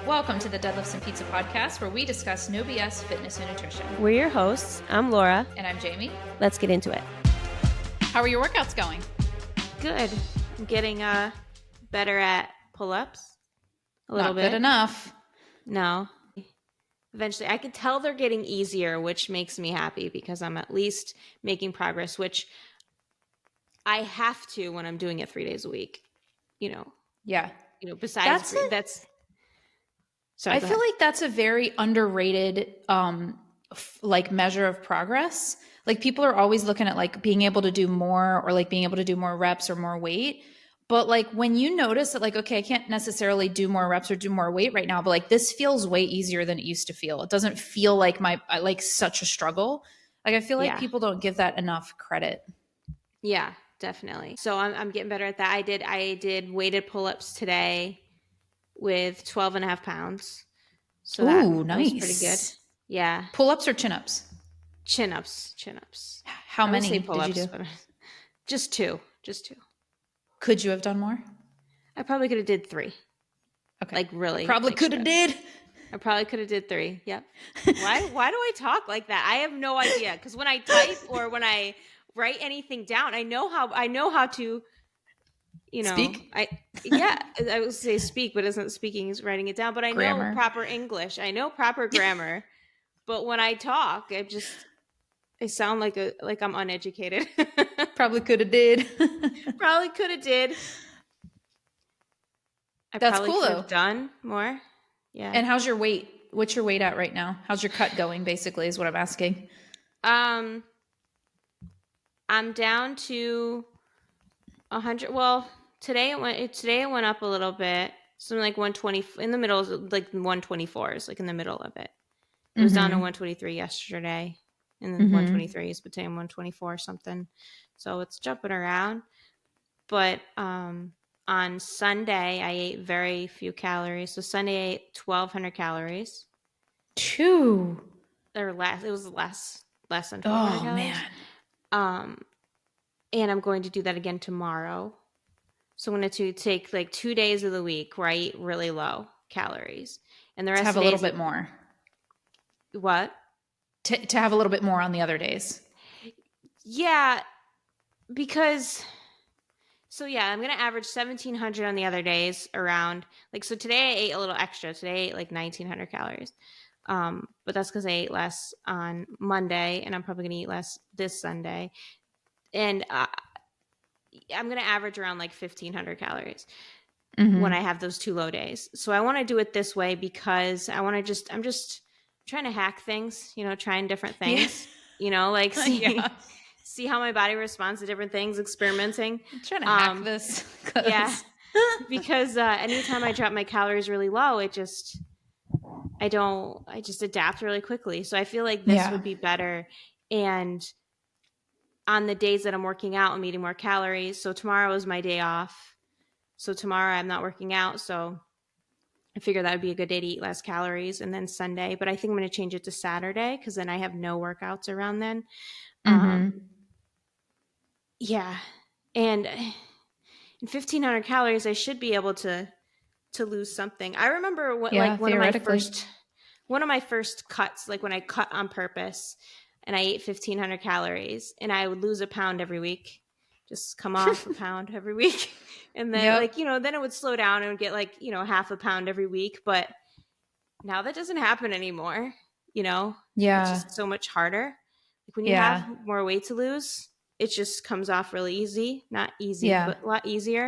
Welcome to the Deadlifts and Pizza podcast, where we discuss no BS fitness and nutrition. We're your hosts. I'm Laura. And I'm Jamie. Let's get into it. How are your workouts going? Good. I'm getting better at pull-ups a little bit. Not good enough. No. Eventually, I can tell they're getting easier, which makes me happy because I'm at least making progress, which I have to when I'm doing it 3 days a week. Yeah. Besides that's Sorry, I feel like that's a very underrated measure of progress. Like, people are always looking at like being able to do more, or like being able to do more reps or more weight. But like, when you notice that, like, okay, I can't necessarily do more reps or do more weight right now, but like, this feels way easier than it used to feel. It doesn't feel like such a struggle. Like, I feel like people don't give that enough credit. Yeah, definitely. So I'm getting better at that. I did weighted pull-ups today with 12 and a half pounds. So that was pretty good. Yeah. Pull-ups or chin-ups? Chin-ups. How many did you do? Just two. Could you have done more? I probably could have did 3. Okay. Like, really. Probably could have did. I probably could have did 3. Yep. Why do I talk like that? I have no idea. Because when I type or when I write anything down, I know how to, speak? I would say speak, but isn't speaking is writing it down. But I know proper English. I know proper grammar. But when I talk, I sound like I'm uneducated. Probably could have did. Probably could have did. That's cool, though. Done more. Yeah. And how's your weight? What's your weight at right now? How's your cut going, basically, is what I'm asking. I'm down to 100. Well, today it went up a little bit. So like 120 in the middle, like 124 is like in the middle of it. It was down to 123 yesterday, and then 123 is between 124 or something. So it's jumping around. But on Sunday, I ate very few calories. So Sunday I ate 1,200 calories. Or less. It was less than 1,200 calories. Man. And I'm going to do that again tomorrow. So I'm going to take like 2 days of the week where I eat really low calories, and the rest have a little bit more. What? To have a little bit more on the other days. Yeah, because I'm going to average 1,700 on the other days around. Like, so today I ate a little extra. Today I ate like 1,900 calories. But that's because I ate less on Monday, and I'm probably going to eat less this Sunday. And I'm going to average around like 1,500 calories when I have those 2 low days. So I want to do it this way because I'm just trying to hack things, trying different things, see how my body responds to different things, experimenting. I'm trying to hack this. Yeah. Because anytime I drop my calories really low, I just adapt really quickly. So I feel like this would be better. And on the days that I'm working out, I'm eating more calories. So tomorrow is my day off. So tomorrow I'm not working out. So I figured that would be a good day to eat less calories. And then Sunday, but I think I'm going to change it to Saturday because then I have no workouts around then. Yeah. And in 1,500 calories, I should be able to lose something. I remember one of my first cuts, like when I cut on purpose and I ate 1,500 calories and I would lose a pound every week, just come off a pound every week. And then then it would slow down and would get like, half a pound every week. But now that doesn't happen anymore, Yeah. It's just so much harder. Like when you have more weight to lose, it just comes off really easy. Not easy, but a lot easier.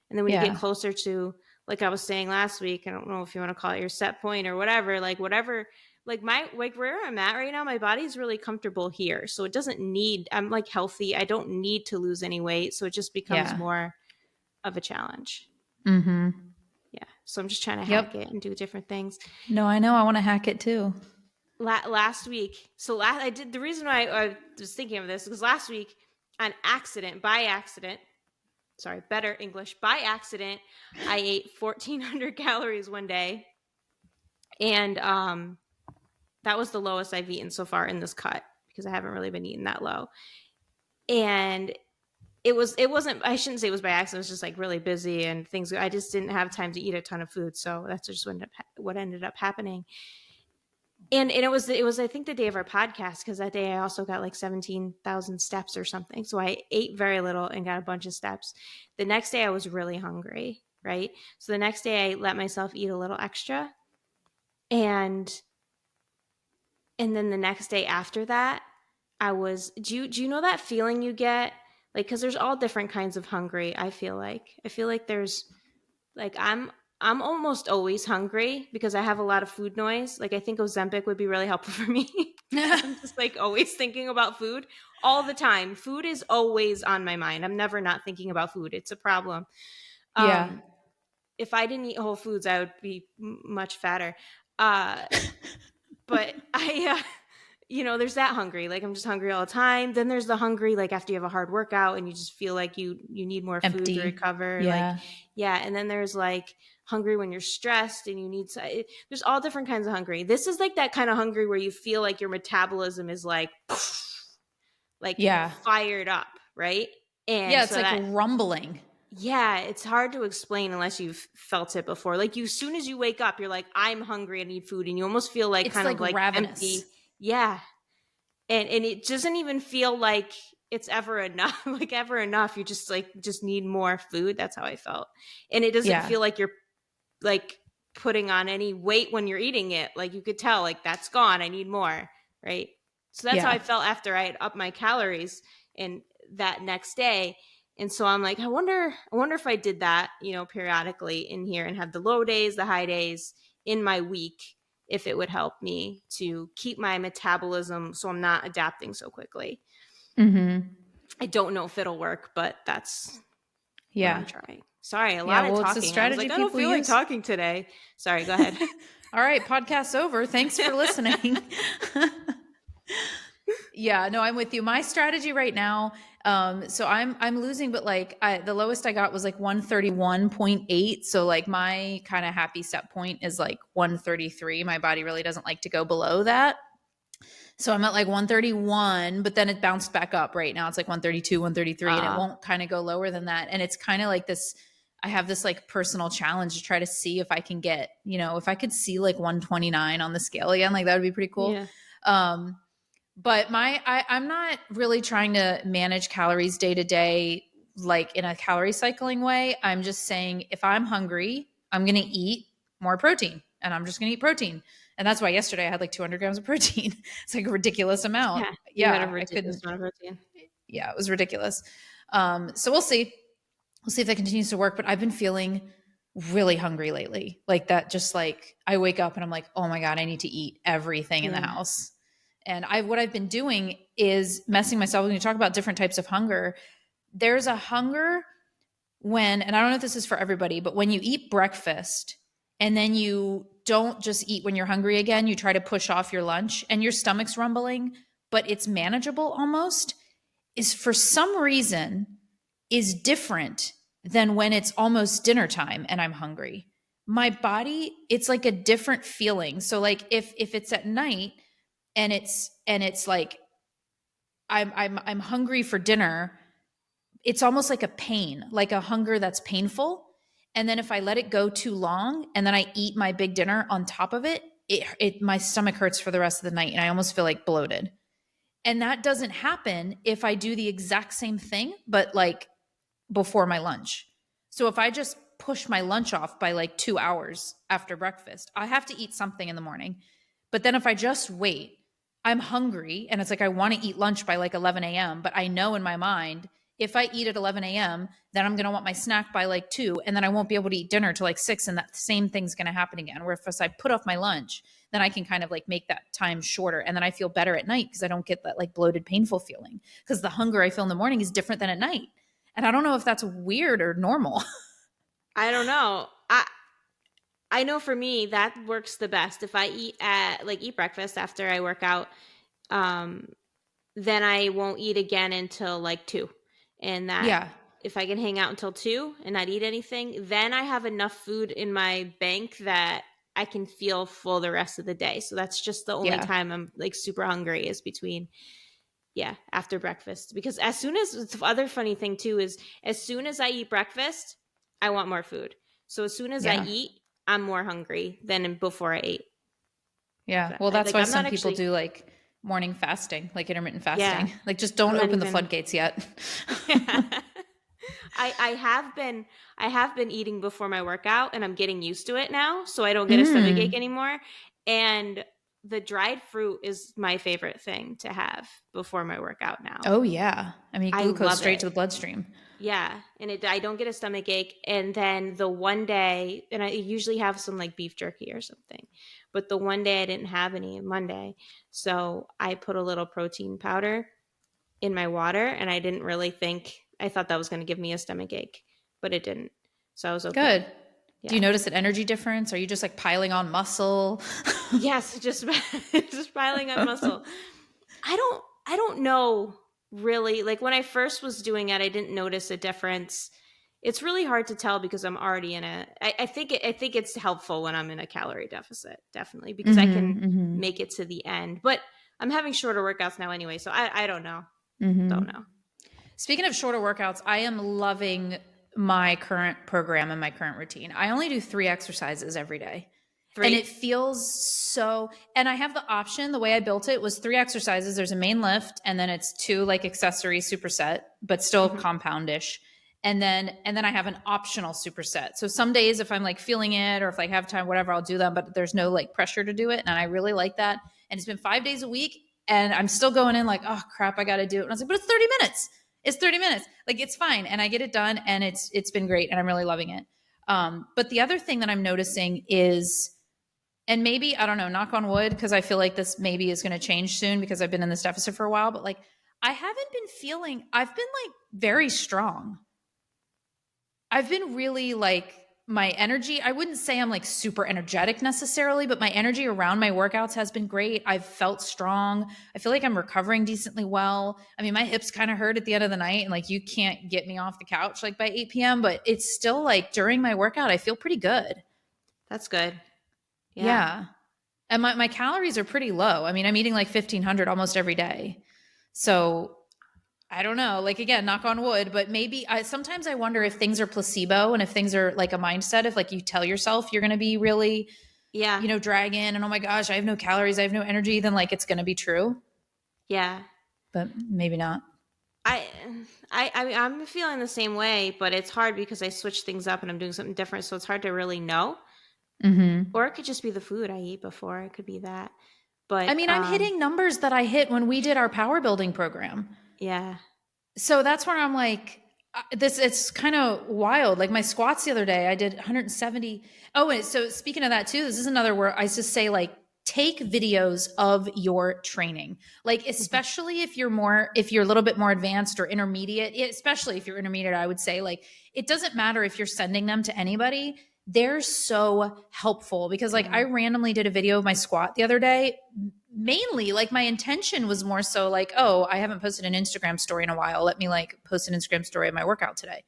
And then when you get closer to, like I was saying last week, I don't know if you want to call it your set point or whatever, like where I'm at right now, my body's really comfortable here. So it doesn't need, I'm like healthy. I don't need to lose any weight. So it just becomes more of a challenge. Yeah. So I'm just trying to hack it and do different things. No, I know. I want to hack it too. Last week. So the reason why I was thinking of this is last week by accident, I ate 1,400 calories one day. And that was the lowest I've eaten so far in this cut because I haven't really been eating that low. And it wasn't, I shouldn't say it was by accident. It was just like really busy and things. I just didn't have time to eat a ton of food. So that's just what ended up happening. And it was I think the day of our podcast, because that day I also got like 17,000 steps or something. So I ate very little and got a bunch of steps. The next day I was really hungry, right? So the next day I let myself eat a little extra, and then the next day after that I was, do you know that feeling you get, like, because there's all different kinds of hungry. I feel like there's, like, I'm almost always hungry because I have a lot of food noise. Like, I think Ozempic would be really helpful for me because I'm just like always thinking about food all the time. Food is always on my mind. I'm never not thinking about food. It's a problem. Yeah. Um, if I didn't eat whole foods, I would be much fatter. Uh, but there's that hungry. Like, I'm just hungry all the time. Then there's the hungry, like, after you have a hard workout and you just feel like you need more food to Empty. recover. Like, Yeah. yeah. And then there's like hungry when you're stressed and you need to, there's all different kinds of hungry. This is like that kind of hungry where you feel like your metabolism is like Yeah. fired up, right? And Yeah. It's so like that, rumbling. yeah, it's hard to explain unless you've felt it before. Like, as soon as you wake up, you're like, I'm hungry, I need food. And you almost feel like It's kind like of like ravenous. empty. Yeah. And it doesn't even feel like it's ever enough. Like, ever enough. You just need more food. That's how I felt. And it doesn't Yeah. feel like you're like putting on any weight when you're eating it. Like, you could tell, like, that's gone, I need more, right? So that's how Yeah. I felt after I had upped my calories and that next day. And so I'm like, I wonder if I did that, periodically in here, and have the low days, the high days in my week, if it would help me to keep my metabolism so I'm not adapting so quickly. Mm-hmm. I don't know if it'll work, but that's what I'm Yeah. trying. Sorry, a Yeah. lot of Well, it's a talking. I was strategy like, I don't people feel like use. talking today. Sorry, go ahead. All right. Podcast's over. Thanks for listening. Yeah, no, I'm with you. My strategy right now, so I'm losing, but like the lowest I got was like 131.8. So like my kind of happy step point is like 133. My body really doesn't like to go below that. So I'm at like 131, but then it bounced back up right now. It's like 132, 133, and it won't kind of go lower than that. And it's kind of like this, I have this like personal challenge to try to see if I can get, if I could see like 129 on the scale again, like that would be pretty cool. Yeah. Um, but I'm not really trying to manage calories day to day, like in a calorie cycling way. I'm just saying if I'm hungry, I'm going to eat more protein, and I'm just going to eat protein. And that's why yesterday I had like 200 grams of protein. It's like a ridiculous amount. Yeah. You had a Yeah, I ridiculous couldn't. amount of protein. Yeah, it was ridiculous. So we'll see. We'll see if that continues to work. But I've been feeling really hungry lately. Like that, just like I wake up and I'm like, oh my God, I need to eat everything in the Yeah. house. And what I've been doing is messing myself. When you talk about different types of hunger, there's a hunger when, and I don't know if this is for everybody, but when you eat breakfast and then you don't just eat when you're hungry again, you try to push off your lunch and your stomach's rumbling, but it's manageable almost, is for some reason is different than when it's almost dinner time and I'm hungry. My body, it's like a different feeling. So like if it's at night and it's like I'm hungry for dinner, it's almost like a pain, like a hunger that's painful. And then if I let it go too long and then I eat my big dinner on top of it, it my stomach hurts for the rest of the night and I almost feel like bloated. And that doesn't happen if I do the exact same thing, but like before my lunch. So if I just push my lunch off by like 2 hours after breakfast, I have to eat something in the morning. But then if I just wait, I'm hungry and it's like I want to eat lunch by like 11 a.m. But I know in my mind, if I eat at 11 a.m., then I'm going to want my snack by like 2, and then I won't be able to eat dinner till like 6, and that same thing's going to happen again. Where if I put off my lunch, then I can kind of like make that time shorter, and then I feel better at night because I don't get that like bloated, painful feeling. Because the hunger I feel in the morning is different than at night. And I don't know if that's weird or normal. I don't know. I know for me that works the best. If I eat breakfast after I work out, um, then I won't eat again until like 2. And that, Yeah. if I can hang out until 2 and not eat anything, then I have enough food in my bank that I can feel full the rest of the day. So that's just the only Yeah. time I'm like super hungry, is between Yeah, after breakfast. Because as soon as the other funny thing too is as soon as I eat breakfast, I want more food. So as soon as I Yeah. eat, I'm more hungry than before I ate. Yeah. Well, that's Like why I'm some not people actually. do like morning fasting, like intermittent Yeah, fasting. Like just don't I'm not open the even. floodgates yet. Yeah. I have been eating before my workout, and I'm getting used to it now, so I don't get a stomach ache Mm. anymore. And the dried fruit is my favorite thing to have before my workout now. Oh yeah. I mean, I glucose love straight it. to the bloodstream. Yeah, and I don't get a stomach ache. And then the one day, and I usually have some like beef jerky or something, but the one day I didn't have any Monday, so I put a little protein powder in my water, and I didn't really think I thought that was going to give me a stomach ache, but it didn't. So I was okay. Good. Do you Yeah. notice an energy difference? Are you just like piling on muscle? Yes, just just piling on muscle. I don't know really. Like when I first was doing it, I didn't notice a difference. It's really hard to tell because I'm already in a I think it's helpful when I'm in a calorie deficit, definitely, because I can Mm-hmm. make it to the end. But I'm having shorter workouts now anyway, so I don't know. Don't Mm-hmm. know. Speaking of shorter workouts, I am loving my current program and my current routine. I only do 3 exercises every day. And it 3? feels so, and I have the option. The way I built it was 3 exercises. There's a main lift, and then it's two like accessory superset, but still Mhm. compoundish. And then I have an optional superset. So some days if I'm like feeling it or if I have time, whatever, I'll do them, but there's no like pressure to do it. And I really like that. And it's been 5 days a week. And I'm still going in like, oh crap, I gotta do it. And I was like, but it's 30 minutes. It's 30 minutes. Like it's fine. And I get it done and it's been great and I'm really loving it. But the other thing that I'm noticing is, and maybe I don't know, knock on wood, because I feel like this maybe is going to change soon because I've been in this deficit for a while, but like I haven't been feeling, I've been like very strong. I've been really like, my energy, I wouldn't say I'm like super energetic necessarily, but my energy around my workouts has been great. I've felt strong. I feel like I'm recovering decently well. I mean, my hips kind of hurt at the end of the night and like you can't get me off the couch like by 8 p.m., but it's still like during my workout, I feel pretty good. That's good. Yeah. Yeah. And my calories are pretty low. I mean, I'm eating like 1,500 almost every day. So I don't know. Like again, knock on wood, but maybe sometimes I wonder if things are placebo and if things are like a mindset. If like you tell yourself you're going to be really, Yeah. dragging and oh my gosh, I have no calories, I have no energy, then like it's going to be true, Yeah. but maybe not. I I mean, I'm feeling the same way, but it's hard because I switch things up and I'm doing something different, so it's hard to really know. Hmm. Or it could just be the food I eat before. It could be that. I But mean, I'm hitting numbers that I hit when we did our power building program. yeah. So that's where I'm like, this, it's kind of wild. Like my squats the other day, I did 170. Oh, and so speaking of that too, this is another where I just say like, take videos of your training. Like, Mhm. especially if you're a little bit more advanced or intermediate, especially if you're intermediate, I would say like, it doesn't matter if you're sending them to anybody. They're so helpful because like I Yeah. randomly did a video of my squat the other day, mainly like my intention was more so like, oh, I haven't posted an Instagram story in a while, let me like post an Instagram story of my workout today.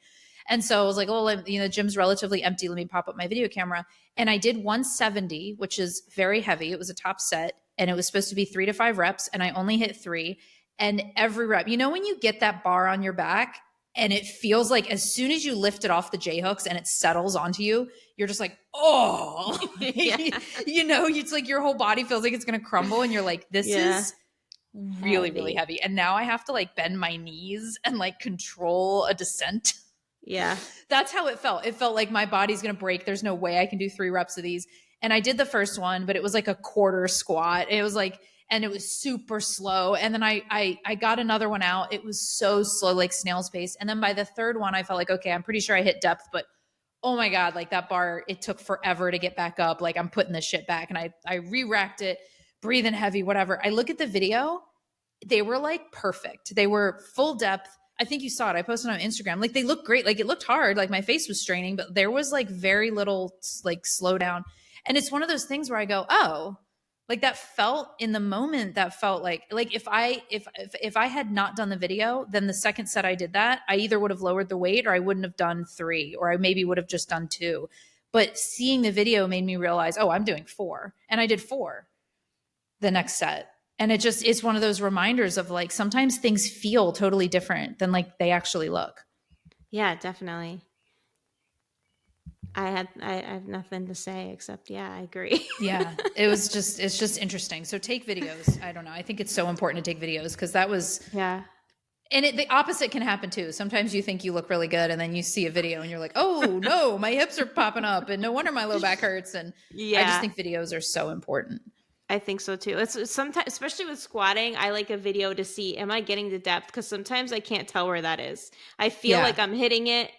And so I was like, oh, the gym's relatively empty, let me pop up my video camera. And I did 170, which is very heavy. It was a top set and it was supposed to be 3 to 5 reps and I only hit 3. And every rep, when you get that bar on your back and it feels like as soon as you lift it off the J hooks and it settles onto you, you're just like, oh, Yeah. it's like your whole body feels like it's going to crumble. And you're like, this Yeah. is really, really Heavy. heavy. And now I have to like bend my knees and like control a descent. Yeah. That's how it felt. It felt like my body's going to break. There's no way I can do 3 reps of these. And I did the first one, but it was like a quarter squat. It was like, and it was super slow. And then I got another one out. It was so slow, like snail's pace. And then by the third one, I felt like, okay, I'm pretty sure I hit depth, but oh my God, like that bar, it took forever to get back up. Like I'm putting this shit back. And I re-racked it, breathing heavy, whatever. I look at the video, they were like perfect. They were full depth. I think you saw it. I posted on Instagram. Like they looked great. Like it looked hard. Like my face was straining, but there was like very little like slowdown. And it's one of those things where I go, oh, like that felt in the moment. That felt like if I had not done the video, then the second set I did that, I either would have lowered the weight or I wouldn't have done 3, or I maybe would have just done 2. But seeing the video made me realize, oh, I'm doing 4, and I did 4 the next set. And it's one of those reminders of like sometimes things feel totally different than like they actually look. Yeah, definitely. I have nothing to say except yeah, I agree. Yeah, it's just interesting. So take videos. I don't know. I think it's so important to take videos because that was, Yeah. and the opposite can happen too. Sometimes you think you look really good and then you see a video and you're like, oh no, my hips are popping up and no wonder my low back hurts. And I just Yeah, think videos are so important. I think so too. It's sometimes, especially with squatting, I like a video to see am I getting the depth because sometimes I can't tell where that is. I feel Yeah. like I'm hitting it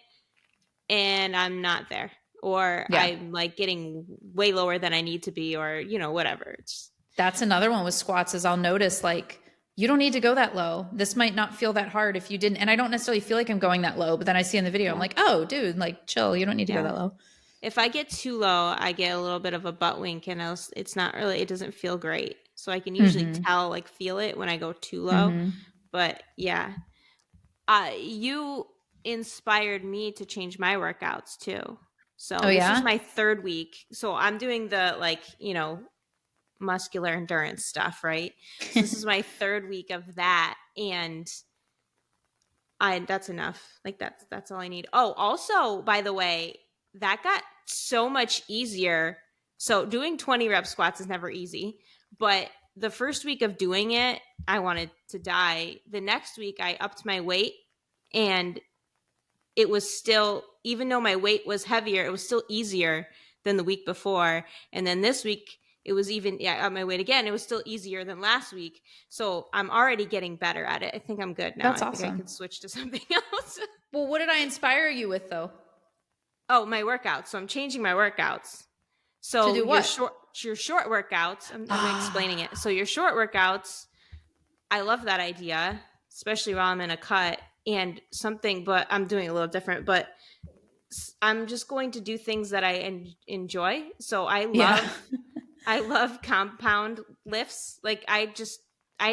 and I'm not there, or Yeah. I'm like getting way lower than I need to be, or whatever. It's That's another one with squats is I'll notice like you don't need to go that low. This might not feel that hard if you didn't. And I don't necessarily feel like I'm going that low, but then I see in the video, I'm yeah, like, oh, dude, like chill. You don't need to go yeah. that low. If I get too low, I get a little bit of a butt wink, and it's not really. It doesn't feel great, so I can usually Mm-hmm. tell, like, feel it when I go too low. Mm-hmm. But yeah, you inspired me to change my workouts too. Oh So this was yeah. my third week. So I'm doing the like, muscular endurance stuff, right? So this is my third week of that, and I that's enough. Like that's all I need. Oh, also, by the way, that got so much easier. So doing 20 rep squats is never easy, but the first week of doing it, I wanted to die. The next week I upped my weight, and it was still, even though my weight was heavier, it was still easier than the week before. And then this week it was even, yeah, on my weight again, it was still easier than last week. So I'm already getting better at it. I think I'm good now. That's I think I awesome. could switch to something else. Well, what did I inspire you with though? Oh, my workouts. So I'm changing my workouts. To So do what? your short workouts, I'm explaining it. Ah, So your short workouts, I love that idea, especially while I'm in a cut and something, but I'm doing a little different, but I'm just going to do things that I enjoy. So yeah. I love compound lifts. Like I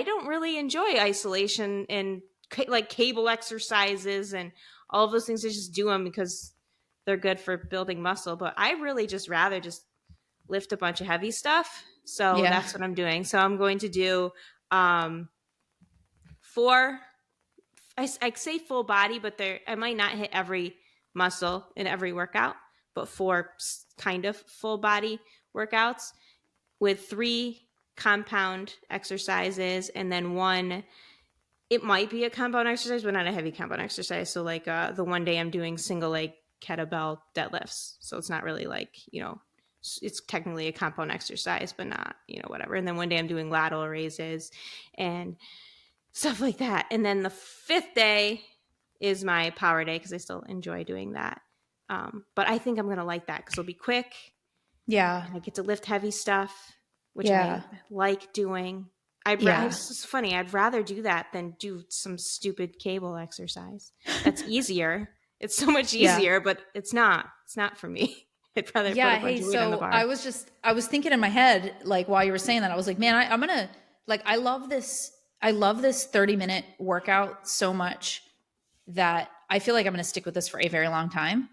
don't really enjoy isolation and like cable exercises and all of those things. I just do them because they're good for building muscle. But I really just rather just lift a bunch of heavy stuff. So Yeah. that's what I'm doing. So I'm going to do um, four. I say full body, but I might not hit every muscle in every workout, but four kind of full body workouts with three compound exercises and then one. It might be a compound exercise, but not a heavy compound exercise. So like the one day I'm doing single leg kettlebell deadlifts. So it's not really like, it's technically a compound exercise, but not, whatever. And then one day I'm doing lateral raises and stuff like that. And then the fifth day is my power day because I still enjoy doing that. But I think I'm going to like that because it'll be quick Yeah. and I get to lift heavy stuff, which I Yeah. like doing. Yeah. It's funny. I'd rather do that than do some stupid cable exercise. That's easier. It's so much Yeah. easier, but it's not. It's not for me. I'd rather put a Yeah. bunch Hey, of weight on the so bar. I was thinking in my head, like while you were saying that, I was like, man, I'm going to, like, I love this 30-minute workout so much that I feel like I'm going to stick with this for a very long time.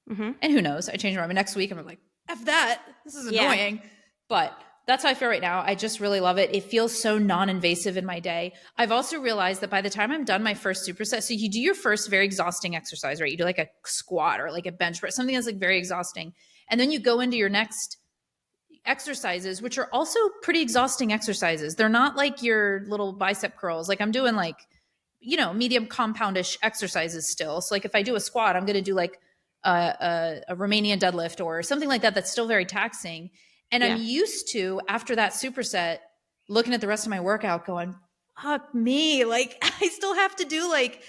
Mm-hmm. And who knows? I change my mind next week and I'm like, F that. This is Yeah. annoying. But that's how I feel right now. I just really love it. It feels so non-invasive in my day. I've also realized that by the time I'm done my first superset, so you do your first very exhausting exercise, right? You do like a squat or like a bench press, something that's like very exhausting. And then you go into your next exercises, which are also pretty exhausting exercises. They're not like your little bicep curls. Like I'm doing like, medium compoundish exercises still. So like if I do a squat, I'm going to do like a Romanian deadlift or something like that. That's still very taxing. And I'm Yeah. used to, after that superset, looking at the rest of my workout going, fuck me. Like I still have to do like,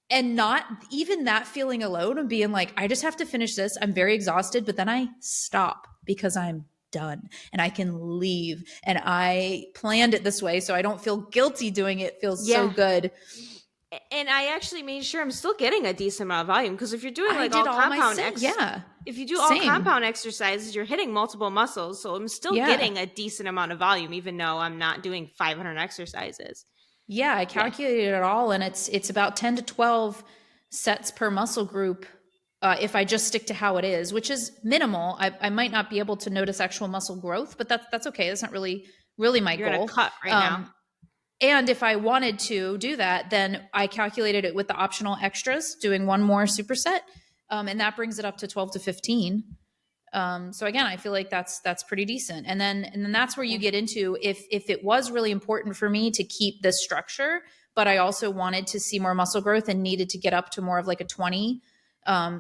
and not even that feeling alone of being like, I just have to finish this. I'm very exhausted, but then I stop because I'm done and I can leave. And I planned it this way so I don't feel guilty doing it. It feels so Yeah. good. And I actually made sure I'm still getting a decent amount of volume because if you're doing I like did all all my compound yeah. if you do all Same. compound exercises, you're hitting multiple muscles. So I'm still Yeah. getting a decent amount of volume, even though I'm not doing 500 exercises. Yeah, I Yeah. calculated it all and it's about 10 to 12 sets per muscle group. If I just stick to how it is, which is minimal, I might not be able to notice actual muscle growth, but that's okay. That's not really my You're in a goal. cut right now. And if I wanted to do that, then I calculated it with the optional extras, doing one more superset. And that brings it up to 12 to 15. So again, I feel like that's pretty decent. And then that's where you Okay. get into if it was really important for me to keep this structure, but I also wanted to see more muscle growth and needed to get up to more of like a 20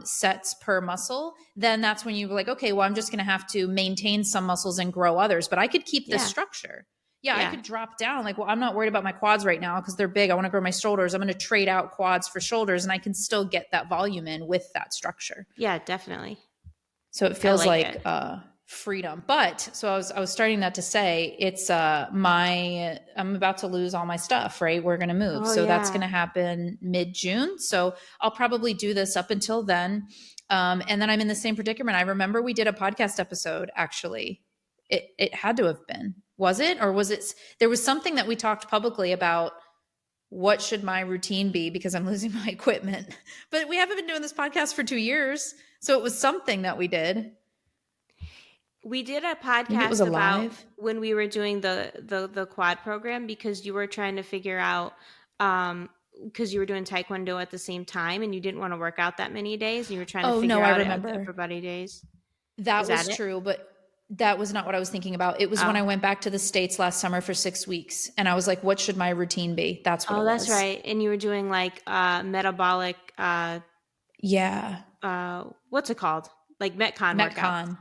sets per muscle, then that's when you were like, okay, well, I'm just going to have to maintain some muscles and grow others, but I could keep this Yeah. structure. Yeah, I Yeah. could drop down. Like, well, I'm not worried about my quads right now because they're big. I want to grow my shoulders. I'm going to trade out quads for shoulders, and I can still get that volume in with that structure. Yeah, definitely. So it I feels like like it. freedom. But so I was starting that to say it's my I'm about to lose all my stuff, right? We're gonna move. Oh So that's yeah. gonna happen mid-June. So I'll probably do this up until then. And then I'm in the same predicament. I remember we did a podcast episode actually. It had to have been. Was it? Or was it there was something that we talked publicly about what should my routine be because I'm losing my equipment. But we haven't been doing this podcast for 2 years. So it was something that we did. We did a Maybe it was podcast about alive. when we were doing the quad program because you were trying to figure out because you were doing taekwondo at the same time and you didn't want to work out that many days and you were trying to Oh, no, figure I out remember. everybody days. That Is that was it? true, but that was not what I was thinking about. It was when I Oh. went back to the States last summer for 6 weeks and I was like, what should my routine be? That's what Oh, it that's was. right. And you were doing like metabolic Yeah. what's it called? Like Metcon workouts. Metcon.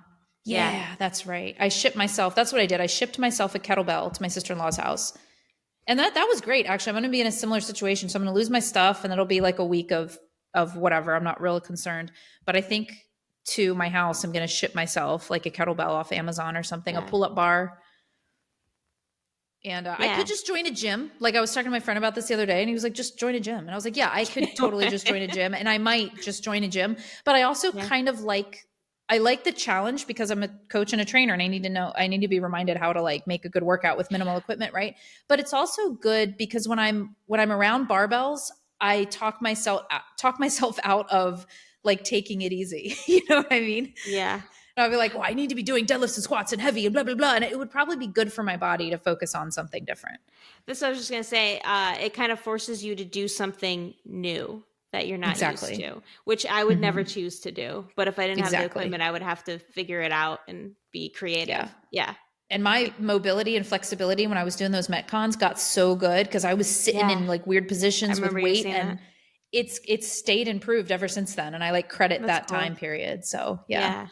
Yeah. Yeah, that's right. I shipped myself. That's what I did. I shipped myself a kettlebell to my sister-in-law's house. And that was great. Actually, I'm going to be in a similar situation. So I'm going to lose my stuff and it'll be like a week of whatever. I'm not real concerned. But I think to my house, I'm going to ship myself like a kettlebell off Amazon or something, a Yeah. pull-up bar. And I Yeah. could just join a gym. Like I was talking to my friend about this the other day, and he was like, "Just join a gym." And I was like, "Yeah, I could totally just join a gym, and I might just join a gym." But I also Yeah. kind of I like the challenge because I'm a coach and a trainer, and I need to be reminded how to like make a good workout with minimal equipment, right? But it's also good because when I'm around barbells, I talk myself out of like taking it easy. You know what I mean? Yeah. And I'll be like, well, I need to be doing deadlifts and squats and heavy and blah, blah, blah. And it would probably be good for my body to focus on something different. This I was just gonna say, it kind of forces you to do something new that you're not used Exactly. to, which I would never Hmm. choose to do. But if I didn't have the Exactly. equipment, I would have to figure it out and be Yeah. creative. Yeah. And my Like, mobility and flexibility when I was doing those Metcons got so good because I was sitting yeah. in like weird I positions with remember you weight saying that. and it's stayed improved ever since then. And I like credit That's that cool. time period. So yeah. Yeah.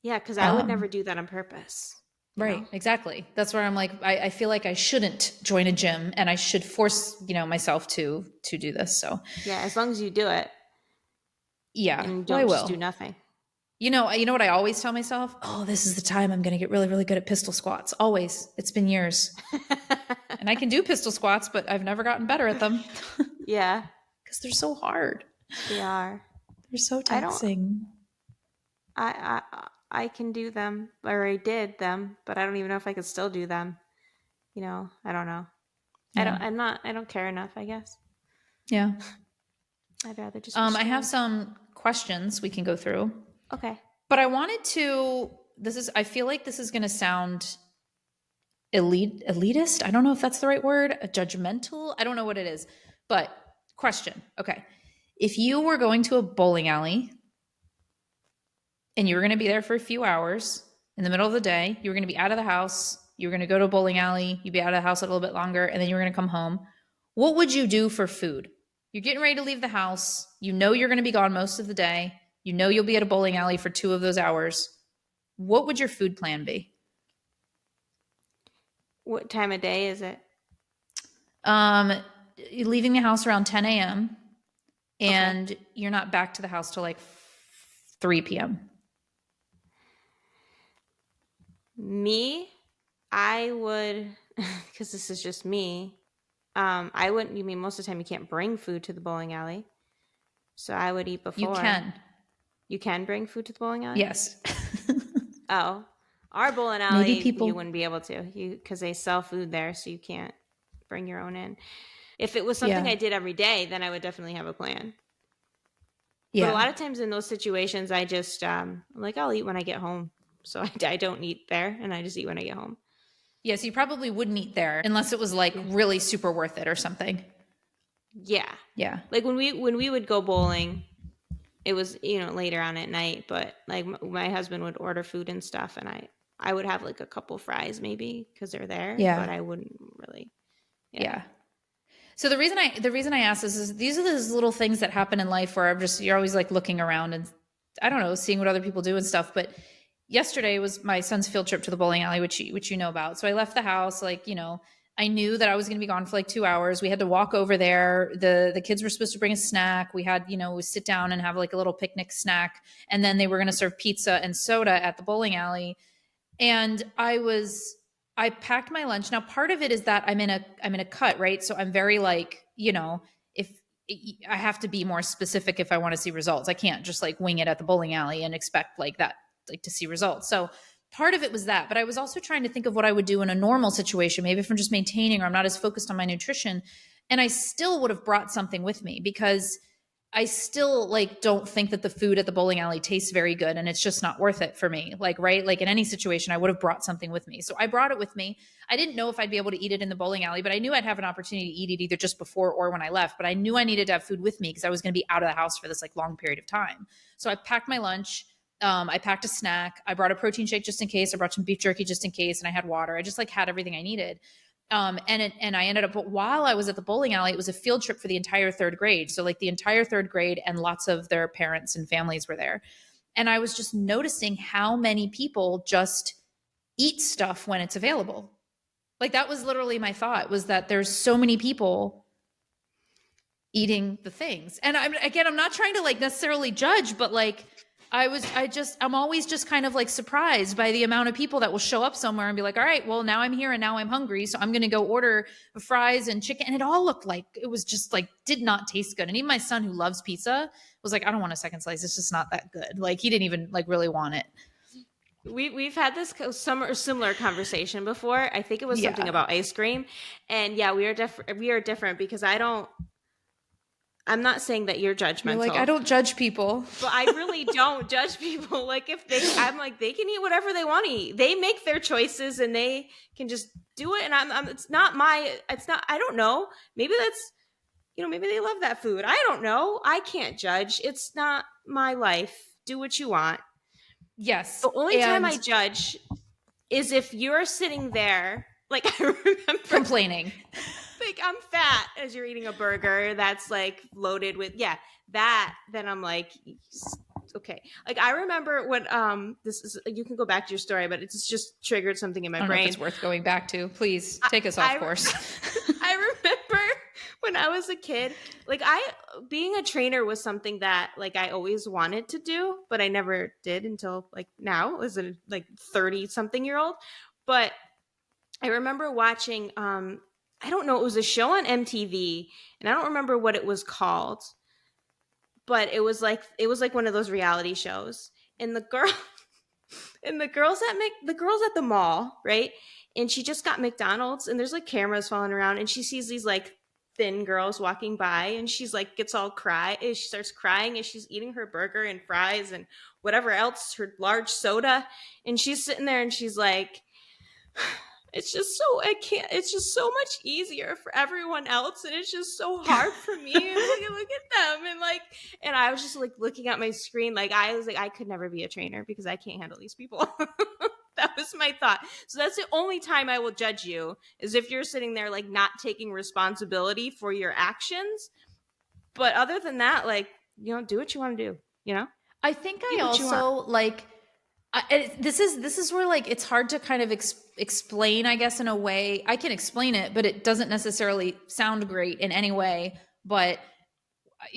Yeah, because I would never Um, do that on purpose, you right. know? Exactly. That's where I'm like, I feel like I shouldn't join a gym and I should force, myself to do this. So Yeah, as long as you do it yeah, and well, I don't just will. do nothing. You know what I always tell myself? Oh, this is the time I'm going to get really, really good at pistol squats. Always. It's been years. And I can do pistol squats, but I've never gotten better at them Yeah, because they're so hard. they are. They're so I don't taxing. I can do them or I did them, but I don't even know if I could still do them. I don't know. Yeah. I don't care enough, I guess. Yeah. I'd rather just be I have strong. some questions we can go through, Okay. but I wanted to, I feel like this is going to sound elitist. I don't know if that's the right word, judgmental. I don't know what it is, but question. Okay. If you were going to a bowling alley and you were going to be there for a few hours in the middle of the day, you were going to be out of the house, you were going to go to a bowling alley, you'd be out of the house a little bit longer, and then you were going to come home. What would you do for food? You're getting ready to leave the house. You know you're going to be gone most of the day. You know you'll be at a bowling alley for 2 of those hours. What would your food plan be? What time of day is it? Um, you're leaving the house around 10 a.m. Okay. and you're not back to the house till like 3 p.m. Me, I would, because this is just me. I wouldn't. You mean most of the time you can't bring food to the bowling alley, so I would eat You before. can. You can bring food to the bowling alley. Yes. Oh, our bowling Maybe alley, you people. wouldn't be able to. Because they sell food there, so you can't bring your own in. If it was something Yeah. I did every day, then I would definitely have a plan. But a Yeah. lot of times in those situations, I just I'm like, I'll eat when I get home. So I don't eat there, and I just eat when I get home. Yeah, so you probably wouldn't eat there unless it was like Yeah. really super worth it or something. Yeah. Yeah. Like when we would go bowling, it was, later on at night, but like my husband would order food and stuff, and I would have like a couple fries maybe because they're there, but Yeah. I wouldn't really. Yeah. Yeah. So the reason I ask this is these are those little things that happen in life where you're always like looking around and I don't know, seeing what other people do and stuff. But yesterday was my son's field trip to the bowling alley, which you know about. So I left the house, like, I knew that I was going to be gone for like 2 hours. We had to walk over there. The kids were supposed to bring a snack. We had, we sit down and have like a little picnic snack, and then they were going to serve pizza and soda at the bowling alley. And I packed my lunch. Now part of it is that I'm in a cut, right? So I'm very like, if I have to be more specific if I want to see results. I can't just like wing it at the bowling alley and expect like that, like to see results. So part of it was that, but I was also trying to think of what I would do in a normal situation, maybe if I'm just maintaining or I'm not as focused on my nutrition. And I still would have brought something with me because I still like don't think that the food at the bowling alley tastes very good, and it's just not worth it for me. Like, right? Like in any situation, I would have brought something with me. So I brought it with me. I didn't know if I'd be able to eat it in the bowling alley, but I knew I'd have an opportunity to eat it either just before or when I left. But I knew I needed to have food with me because I was going to be out of the house for this like long period of time. So I packed my lunch. I packed a snack. I brought a protein shake just in case. I brought some beef jerky just in case, and I had water. I just like had everything I needed. And I ended up, but while I was at the bowling alley, it was a field trip for the entire third grade. So like the entire third grade and lots of their parents and families were there. And I was just noticing how many people just eat stuff when it's available. Like that was literally my thought, was that there's so many people eating the things. And I'm not trying to like necessarily judge, but like I'm always just kind of like surprised by the amount of people that will show up somewhere and be like, all right, well, now I'm here and now I'm hungry. So I'm going to go order fries and chicken. And it all looked like it was just like, did not taste good. And even my son who loves pizza was like, I don't want a second slice. It's just not that good. Like he didn't even like really want it. We've had this similar conversation before. I think it was something Yeah. about ice cream, and yeah, we are different because I'm not saying that you're You're like, I judgmental, don't judge people. but I really don't judge people. Like if I'm like, they can eat whatever they want to eat. They make their choices and they can just do it. And I don't know. Maybe that's, maybe they love that food. I don't know. I can't judge. It's not my life. Do what you want. Yes. The only time I And judge is if you're sitting there, like I remember complaining. like I'm fat as you're eating a burger that's like loaded with that, then I'm like, okay. Like I remember when this is, you can go back to your story, but it's just triggered something in my I don't know if brain. it's worth going back to. Please take us off course. I remember when I was a kid, like being a trainer was something that like I always wanted to do, but I never did until like now as a like 30 something year old. But I remember watching I don't know, it was a show on MTV and I don't remember what it was called, but it was like one of those reality shows. And the girl and the girls at the mall, right? And she just got McDonald's and there's like cameras following around and she sees these like thin girls walking by and she's like gets all cry and she starts crying as she's eating her burger and fries and whatever else, her large soda, and she's sitting there and she's like, it's just so much easier for everyone else and it's just so hard for me. And look at them, and like, and I was just like looking at my screen, like I was like, I could never be a trainer because I can't handle these people. That was my thought. So that's the only time I will judge you, is if you're sitting there like not taking responsibility for your actions. But other than that, like, do what you want to do. I think I Eat what you want. also like this is where like it's hard to kind of explain, I guess, in a way. I can explain it, but it doesn't necessarily sound great in any way. But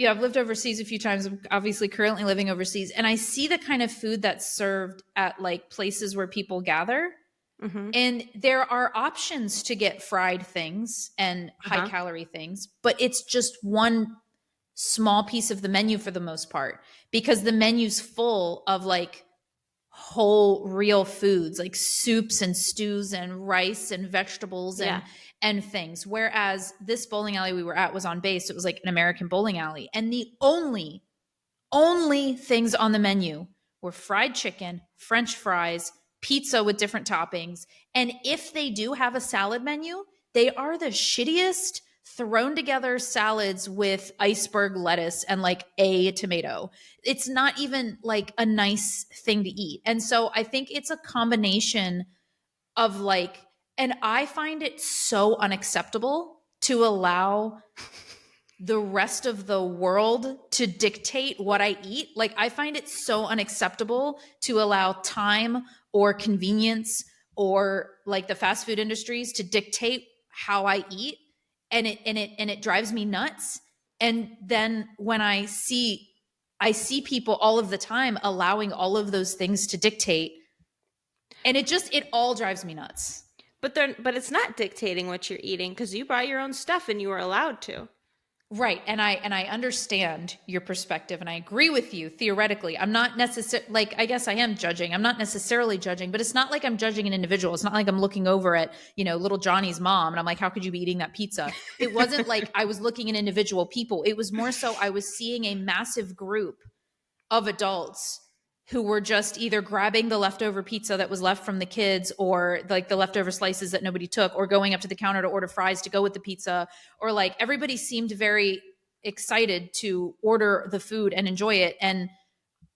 I've lived overseas a few times. I'm obviously currently living overseas, and I see the kind of food that's served at like places where people gather. Mm-hmm. And there are options to get fried things and high Uh-huh. calorie things, but it's just one small piece of the menu for the most part, because the menu's full of like whole real foods like soups and stews and rice and vegetables Yeah. and things. Whereas this bowling alley we were at was on base. It was like an American bowling alley. And the only things on the menu were fried chicken, French fries, pizza with different toppings. And if they do have a salad menu, they are the shittiest thrown together salads with iceberg lettuce and like a tomato. It's not even like a nice thing to eat. And so I think it's a combination of like, and I find it so unacceptable to allow the rest of the world to dictate what I eat. Like, I find it so unacceptable to allow time or convenience or like the fast food industries to dictate how I eat. And it drives me nuts. And then when I see people all of the time allowing all of those things to dictate, and it all drives me nuts. But it's not dictating what you're eating because you brought your own stuff and you were allowed to. Right. And I understand your perspective and I agree with you theoretically. I'm not necessarily like, I guess I am judging. I'm not necessarily judging, but it's not like I'm judging an individual. It's not like I'm looking over at, little Johnny's mom and I'm like, how could you be eating that pizza? It wasn't like I was looking at individual people. It was more so I was seeing a massive group of adults who were just either grabbing the leftover pizza that was left from the kids or like the leftover slices that nobody took, or going up to the counter to order fries to go with the pizza, or like everybody seemed very excited to order the food and enjoy it. And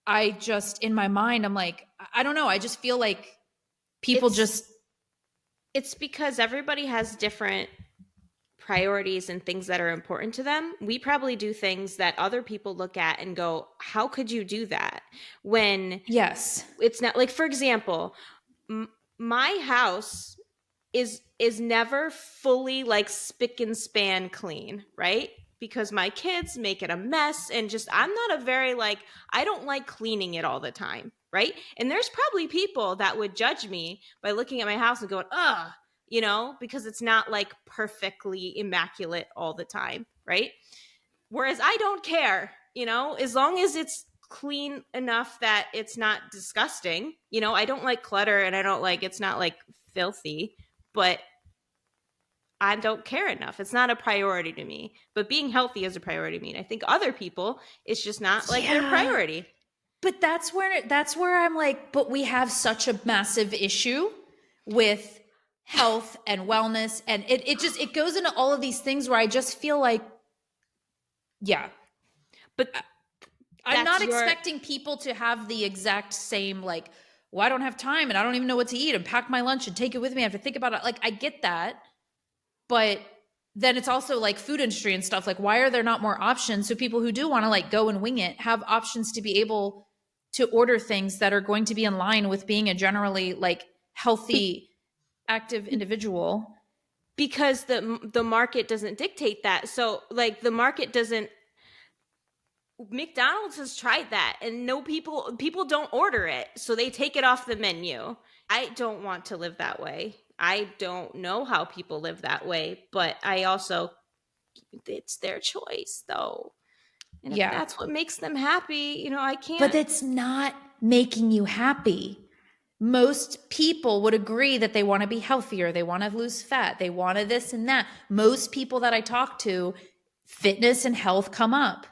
I just, in my mind, I'm like, I don't know. I just feel like people It's because everybody has different priorities and things that are important to them. We probably do things that other people look at and go, how could you do that? When yes. it's not, like, for example, my house is never fully like spick and span clean, right? Because my kids make it a mess, and just, I'm not a very like, I don't like cleaning it all the time, right? And there's probably people that would judge me by looking at my house and going, ugh, because it's not like perfectly immaculate all the time, right? Whereas I don't care, as long as it's clean enough that it's not disgusting. I don't like clutter, and I don't like, it's not like filthy, but I don't care enough. It's not a priority to me. But being healthy is a priority to me. And I think other people, it's just not like their priority. But that's where I'm like, but we have such a massive issue with health and wellness, and it goes into all of these things where I just feel like, yeah. But I'm not expecting people to have the exact same, like, well, I don't have time and I don't even know what to eat and pack my lunch and take it with me. I have to think about it. Like, I get that. But then it's also like food industry and stuff. Like, why are there not more options? So people who do want to like go and wing it have options to be able to order things that are going to be in line with being a generally like healthy, active individual. Because the market doesn't dictate that. So like the market doesn't. McDonald's has tried that, and no, people don't order it, so they take it off the menu. I don't want to live that way. I don't know how people live that way, but I also, it's their choice though. And if that's what makes them happy, I can't. But it's not making you happy. Most people would agree that they want to be healthier. They want to lose fat. They want to this and that. Most people that I talk to, fitness and health come up.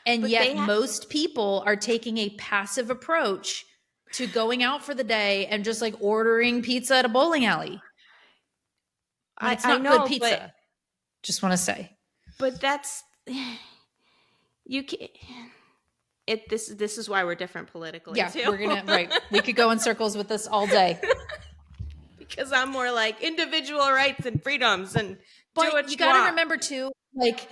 And but yet most people are taking a passive approach to going out for the day and just like ordering pizza at a bowling alley. It's not good pizza. Just want to say. But that's, you can't. This is why we're different politically. Yeah, too. We're gonna right. We could go in circles with this all day. Because I'm more like individual rights and freedoms, and but do what you gotta remember too, like.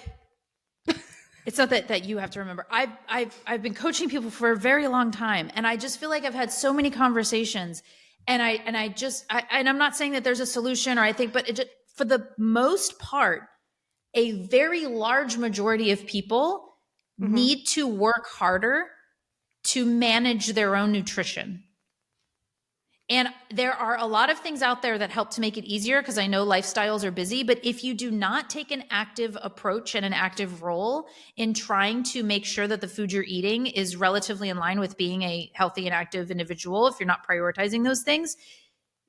It's not that you have to remember. I've been coaching people for a very long time, and I just feel like I've had so many conversations, and I'm not saying that there's a solution, or I think, but for the most part, a very large majority of people need to work harder to manage their own nutrition. And there are a lot of things out there that help to make it easier, because I know lifestyles are busy. But if you do not take an active approach and an active role in trying to make sure that the food you're eating is relatively in line with being a healthy and active individual, if you're not prioritizing those things,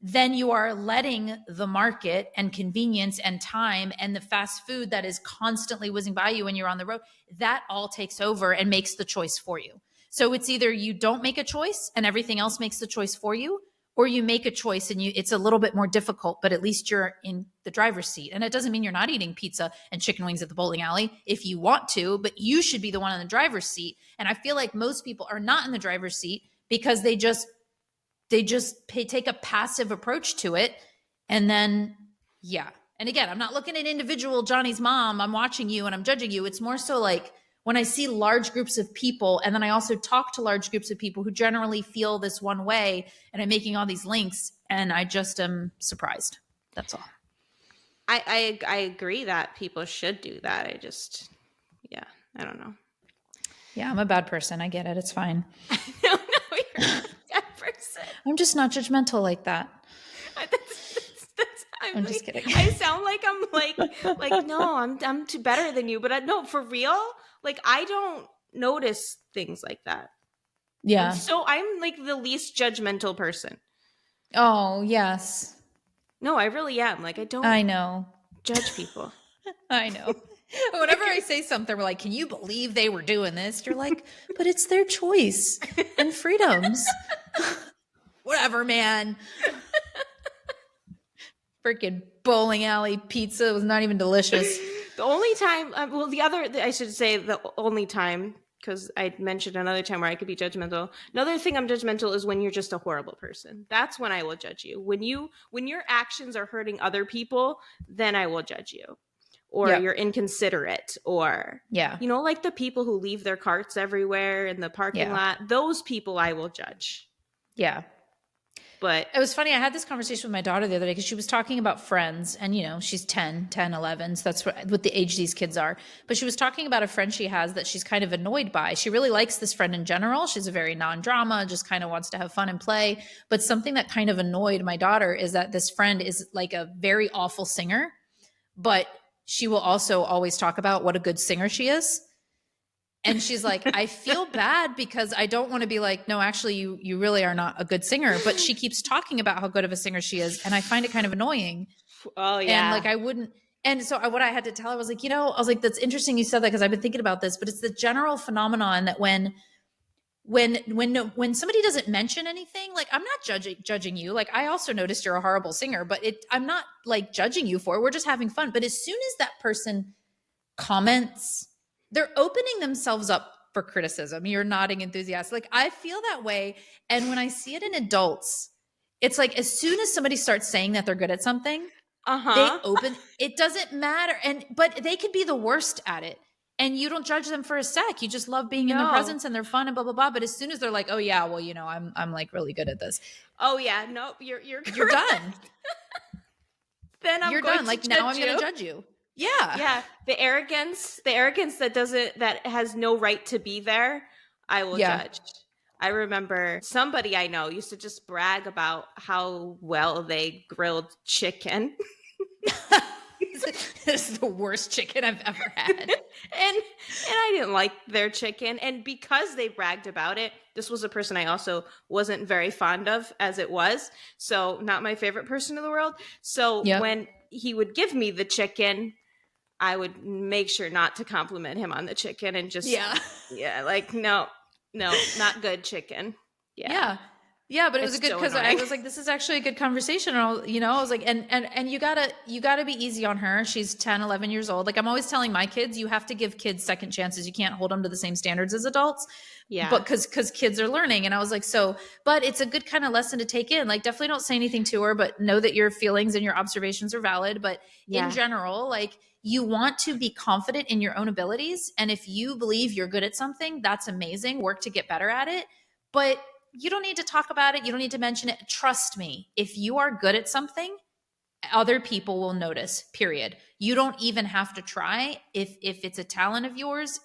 then you are letting the market and convenience and time and the fast food that is constantly whizzing by you when you're on the road, that all takes over and makes the choice for you. So it's either you don't make a choice and everything else makes the choice for you, or you make a choice and it's a little bit more difficult, but at least you're in the driver's seat. And it doesn't mean you're not eating pizza and chicken wings at the bowling alley if you want to, but you should be the one in the driver's seat. And I feel like most people are not in the driver's seat because take a passive approach to it. And then, yeah. And again, I'm not looking at individual Johnny's mom. I'm watching you and I'm judging you. It's more so like when I see large groups of people, and then I also talk to large groups of people who generally feel this one way, and I'm making all these links, and I just am surprised. That's all. I agree that people should do that. Yeah, I don't know. Yeah, I'm a bad person. I get it. It's fine. No, you're not a bad person. I'm just not judgmental like that. I'm just kidding. I sound like I'm like no, I'm too better than you, but no, for real, like I don't notice things like that. Yeah. So I'm like the least judgmental person. Oh, yes. No, I really am. Like I know. Judge people. I know. Whenever I say something, we're like, can you believe they were doing this? You're like, but it's their choice and freedoms. Whatever, man. Freaking bowling alley pizza was not even delicious. The only time, I should say the only time, because I mentioned another time where I could be judgmental. Another thing I'm judgmental is when you're just a horrible person. That's when I will judge you. When your actions are hurting other people, then I will judge you. Or you're inconsiderate, or, like the people who leave their carts everywhere in the parking lot. Those people I will judge. Yeah. But it was funny. I had this conversation with my daughter the other day because she was talking about friends, and she's 10, 11. So that's what the age these kids are. But she was talking about a friend she has that she's kind of annoyed by. She really likes this friend in general. She's a very non-drama, just kind of wants to have fun and play. But something that kind of annoyed my daughter is that this friend is like a very awful singer, but she will also always talk about what a good singer she is. And she's like, I feel bad because I don't want to be like, no, actually, you really are not a good singer. But she keeps talking about how good of a singer she is. And I find it kind of annoying. Oh, yeah. And like, I wouldn't. And so what I had to tell her was like, that's interesting you said that because I've been thinking about this. But it's the general phenomenon that when somebody doesn't mention anything, like I'm not judging you. Like I also noticed you're a horrible singer, but I'm not like judging you for it. We're just having fun. But as soon as that person comments, they're opening themselves up for criticism. You're nodding enthusiastic. Like I feel that way. And when I see it in adults, it's like as soon as somebody starts saying that they're good at something, they open, it doesn't matter. But they could be the worst at it. And you don't judge them for a sec. You just love being in their presence and they're fun and blah, blah, blah. But as soon as they're like, oh yeah, well, I'm like really good at this. Oh yeah. Nope. You're done. Then you're done. Like now I'm going to judge you. Yeah. Yeah. The arrogance that has no right to be there, I will judge. I remember somebody I know used to just brag about how well they grilled chicken. This is the worst chicken I've ever had. and I didn't like their chicken. And because they bragged about it, this was a person I also wasn't very fond of as it was. So not my favorite person in the world. So when he would give me the chicken, I would make sure not to compliment him on the chicken and just, like, no, not good chicken. Yeah, but it was a good, because I was like, this is actually a good conversation. And I was like, and you gotta be easy on her. She's 10, 11 years old. Like I'm always telling my kids, you have to give kids second chances. You can't hold them to the same standards as adults. Yeah. But because kids are learning. And I was like, but it's a good kind of lesson to take in. Like definitely don't say anything to her, but know that your feelings and your observations are valid. But in general, like you want to be confident in your own abilities. And if you believe you're good at something, that's amazing. Work to get better at it. But you don't need to talk about it. You don't need to mention it. Trust me. If you are good at something, other people will notice, period. You don't even have to try. If it's a talent of yours,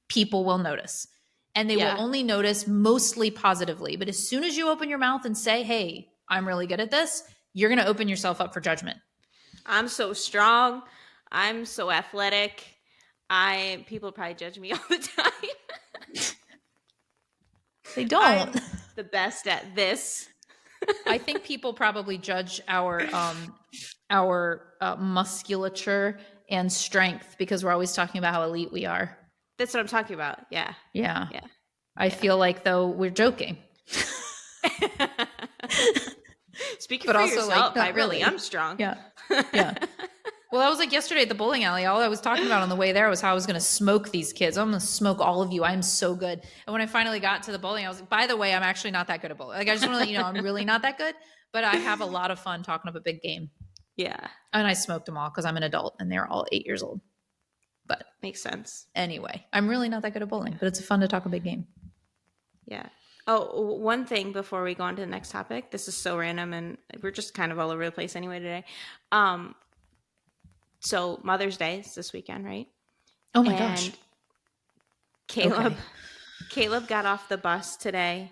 people will notice. And they will only notice mostly positively. But as soon as you open your mouth and say, hey, I'm really good at this, you're going to open yourself up for judgment. I'm so strong. I'm so athletic. People probably judge me all the time. They don't. I'm the best at this. I think people probably judge our musculature and strength because we're always talking about how elite we are. That's what I'm talking about. Yeah. I feel like though we're joking. Speaking but for also like yourself, I not really am really. strong. Yeah. Yeah. Well, I was like yesterday at the bowling alley. All I was talking about on the way there was how I was going to smoke these kids. I'm going to smoke all of you. I'm so good. And when I finally got to the bowling, I was like, by the way, I'm actually not that good at bowling. Like, I just want to let you know, I'm really not that good, but I have a lot of fun talking up a big game. Yeah. And I smoked them all because I'm an adult and they're all 8 years old. But Makes sense. anyway, I'm really not that good at bowling, but it's fun to talk a big game. Yeah. Oh, one thing before we go on to the next topic. This is so random and we're just kind of all over the place anyway today. So Mother's Day is this weekend, right? Oh my gosh. And Caleb Okay. Caleb got off the bus today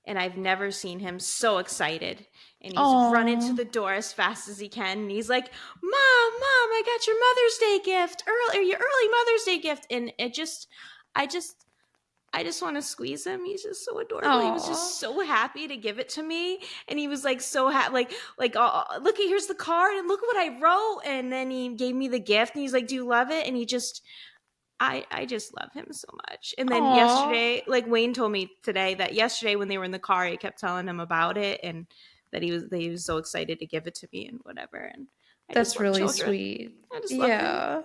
and I've never seen him so excited. And he's running to Oh, the door as fast as he can. And he's like, Mom, I got your Mother's Day gift, your early Mother's Day gift. And I just want to squeeze him. He's just so adorable. He was oh, just so happy to give it to me, and he was like so happy, like oh, look, here's the card, and look what I wrote. And then he gave me the gift, and he's like, "Do you love it?" And he just, I just love him so much. And then oh. yesterday, like Wayne told me today that yesterday when they were in the car, he kept telling him about it, and that he was so excited to give it to me and whatever. And I just That's love really children. sweet. I just love him. Yeah.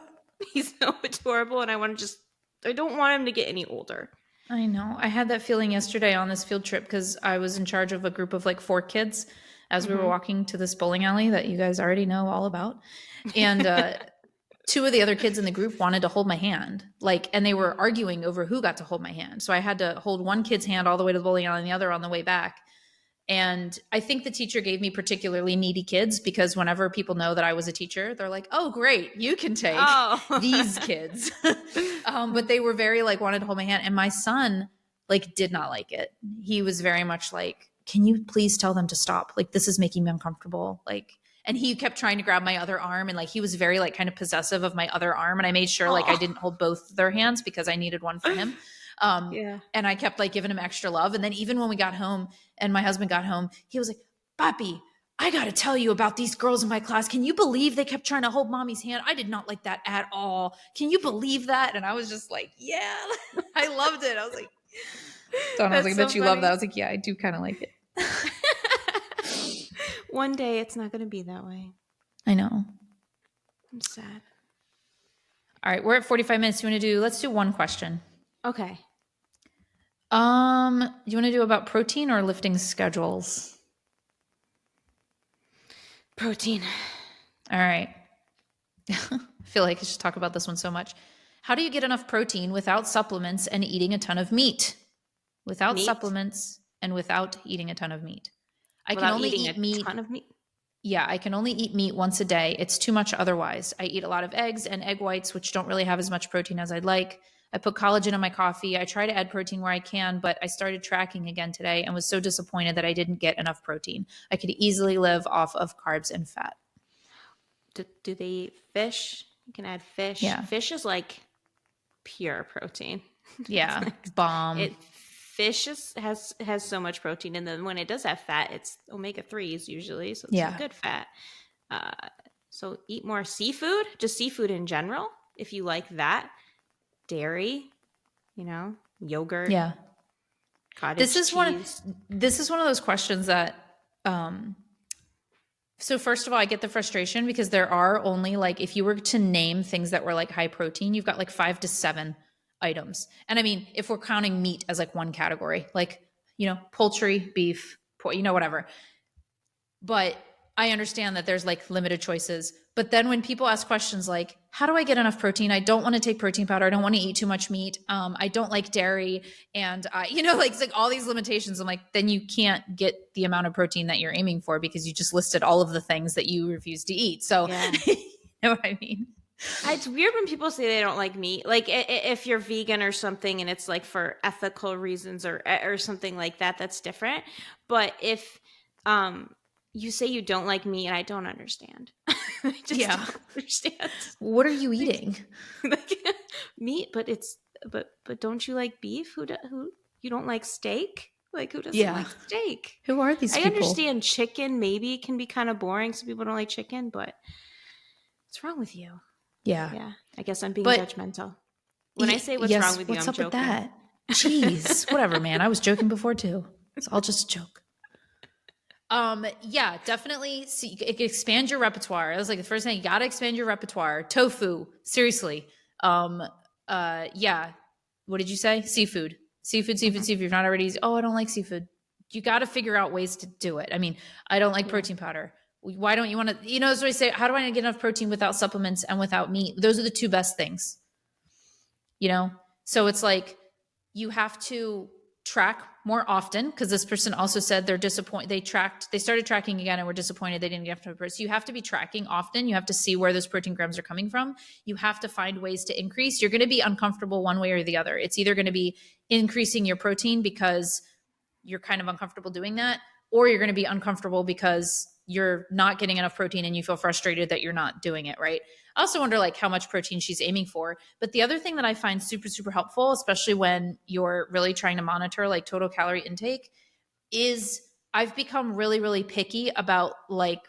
He's so adorable, and I don't want him to get any older. I know. I had that feeling yesterday on this field trip because I was in charge of a group of like 4 kids as we were Mm-hmm. walking to this bowling alley that you guys already know all about. And 2 of the other kids in the group wanted to hold my hand. Like, and they were arguing over who got to hold my hand. So I had to hold one kid's hand all the way to the bowling alley and the other on the way back. And I think the teacher gave me particularly needy kids because whenever people know that I was a teacher, they're like, oh, great, you can take these Oh. kids. But they were very like, wanted to hold my hand. And my son, like, did not like it. He was very much like, can you please tell them to stop? Like, this is making me uncomfortable. Like, and he kept trying to grab my other arm and like he was very like kind of possessive of my other arm. And I made sure like I Oh. didn't hold both their hands because I needed one for him. Um, Yeah. and I kept like giving him extra love. And then even when we got home and my husband got home, he was like, Papi, I got to tell you about these girls in my class. Can you believe they kept trying to hold mommy's hand? I did not like that at all. Can you believe that? And I was just like, yeah, I loved it. I was like, Dawn, I was like, I That's so bet you love that. I funny. was like, yeah, I do kind of like it. One day it's not going to be that way. I know. I'm sad. All right, we're at 45 minutes. Let's do one question. Okay. You want to do about protein or lifting schedules? Protein. All right. I feel like I should talk about this one so much. How do you get enough protein without supplements and eating a ton of meat? Without Meat supplements and without eating a ton of meat. I can without only eating eat a meat. ton of meat. Yeah, I can only eat meat once a day. It's too much otherwise. I eat a lot of eggs and egg whites, which don't really have as much protein as I'd like. I put collagen in my coffee. I try to add protein where I can, but I started tracking again today and was so disappointed that I didn't get enough protein. I could easily live off of carbs and fat. Do they eat fish? You can add fish. Yeah. Fish is like pure protein. Yeah. Bomb. Fish has so much protein, and then when it does have fat, it's omega-3s usually, so it's Yeah. a good fat. So eat more seafood, just seafood in general, if you like that. Dairy, yogurt, Yeah. cottage This is cheese. one of those questions that so first of all, I get the frustration because there are only like, if you were to name things that were like high protein, you've got like 5 to 7 items. And I mean, if we're counting meat as like one category, like, poultry, beef, whatever. But I understand that there's like limited choices. But then when people ask questions like, how do I get enough protein? I don't want to take protein powder. I don't want to eat too much meat. I don't like dairy. And like it's like all these limitations. I'm like, then you can't get the amount of protein that you're aiming for because you just listed all of the things that you refuse to eat. So Yeah. you know what I mean? It's weird when people say they don't like meat. Like if you're vegan or something and it's like for ethical reasons or something like that, that's different. But if you say you don't like meat, and I don't understand. I just don't understand. What are you eating? Like, meat, but don't you like beef? Who you don't like steak? Like who doesn't like steak? Who are these people? I understand chicken maybe can be kind of boring. Some people don't like chicken, but what's wrong with you? Yeah. I guess I'm being judgmental. When I say what's wrong with you, what's I'm up joking. with that? Jeez, whatever, man. I was joking before too. It's all just a joke. Yeah, definitely. See, it can expand your repertoire. That was like the first thing. You got to expand your repertoire. Tofu, seriously. Um, yeah. What did you say? Seafood, seafood, seafood, Hmm. seafood. If you're not already, oh, I don't like seafood. You got to figure out ways to do it. I mean, I don't like Yeah. protein powder. Why don't you want to? You know, that's what I say. How do I get enough protein without supplements and without meat? Those are the two best things. You know, so it's like you have to track more often because this person also said they're disappointed. They started tracking again and were disappointed they didn't get enough protein. So you have to be tracking often. You have to see where those protein grams are coming from. You have to find ways to increase. You're going to be uncomfortable one way or the other. It's either going to be increasing your protein because you're kind of uncomfortable doing that, or you're going to be uncomfortable because you're not getting enough protein and you feel frustrated that you're not doing it right. I also wonder like how much protein she's aiming for. But the other thing that I find super, super helpful, especially when you're really trying to monitor like total calorie intake, is I've become really, really picky about like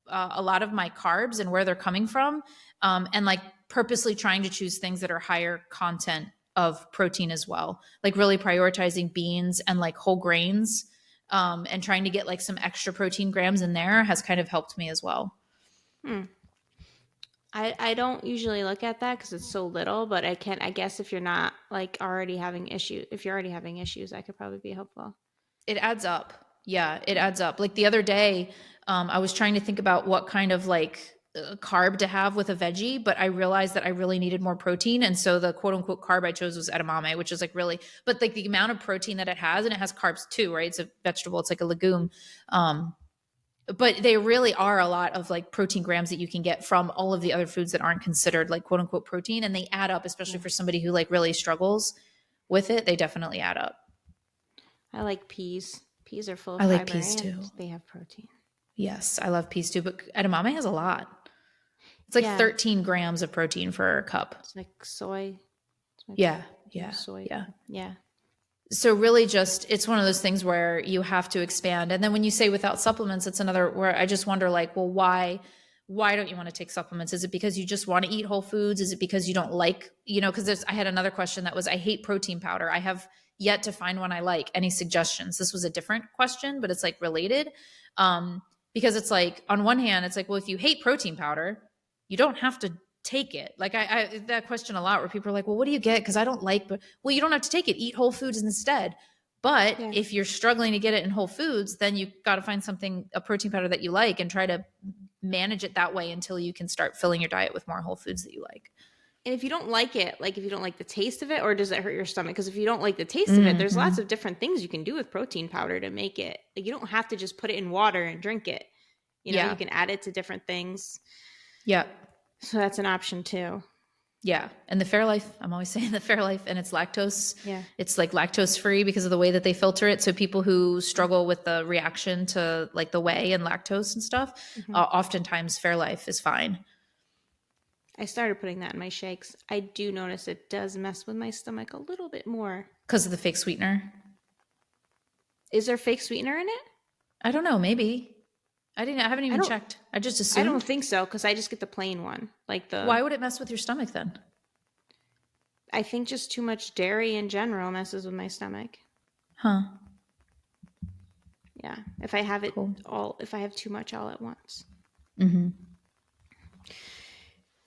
a lot of my carbs and where they're coming from, and like purposely trying to choose things that are higher content of protein as well. Like really prioritizing beans and like whole grains, and trying to get like some extra protein grams in there has kind of helped me as well. Hmm. I don't usually look at that because it's so little, but I guess if you're not like already having issues, if you're already having issues, that could probably be helpful. It adds up. Yeah, it adds up. Like the other day, I was trying to think about what kind of like carb to have with a veggie, but I realized that I really needed more protein. And so the quote unquote carb I chose was edamame, which is like really, but like the amount of protein that it has, and it has carbs too, right? It's a vegetable, it's like a legume. Um, but they really are a lot of like protein grams that you can get from all of the other foods that aren't considered like quote unquote protein. And they add up, especially Yeah. for somebody who like really struggles with it. They definitely add up. I like peas. Peas are full of I like fiber peas and too. they have protein. Yes, I love peas too, but edamame has a lot. It's like Yeah. 13 grams of protein for a cup. It's like soy. It's like Yeah, yeah, use soy. yeah. Yeah. So really just it's one of those things where you have to expand. And then when you say without supplements, it's another where I just wonder like, well, why don't you want to take supplements? Is it because you just want to eat whole foods? Is it because you don't like, because I had another question that was, I hate protein powder. I have yet to find one I like. Any suggestions? This was a different question, but it's like related. Because it's like, on one hand, it's like, well, if you hate protein powder, you don't have to take it. Like I that question a lot where people are like, well, what do you get? Because I don't like, but well, you don't have to take it. Eat whole foods instead. But Yeah. if you're struggling to get it in whole foods, then you got to find something, a protein powder that you like, and try to manage it that way until you can start filling your diet with more whole foods that you like. And if you don't like it, like if you don't like the taste of it, or does it hurt your stomach? Because if you don't like the taste of it, there's Mm-hmm. lots of different things you can do with protein powder to make it. Like you don't have to just put it in water and drink it. You Yeah. can add it to different things. Yeah. So that's an option too. Yeah. And the Fairlife, I'm always saying the Fairlife, and it's lactose. Yeah. It's like lactose free because of the way that they filter it. So people who struggle with the reaction to like the whey and lactose and stuff, Mm-hmm. oftentimes Fairlife is fine. I started putting that in my shakes. I do notice it does mess with my stomach a little bit more. Because of the fake sweetener. Is there fake sweetener in it? I don't know. Maybe. I haven't even checked. I just I assumed. don't think so because I just get the plain one. Why would it mess with your stomach then? I think just too much dairy in general messes with my stomach. Huh. Yeah. If I have it Cool. if I have too much all at once. Mm-hmm.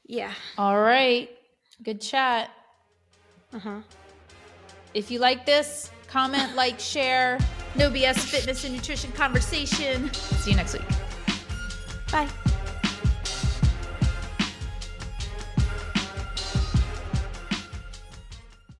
Yeah. All right. Good chat. Uh-huh. If you like this, comment, like, share. No BS fitness and nutrition conversation. See you next week. Bye.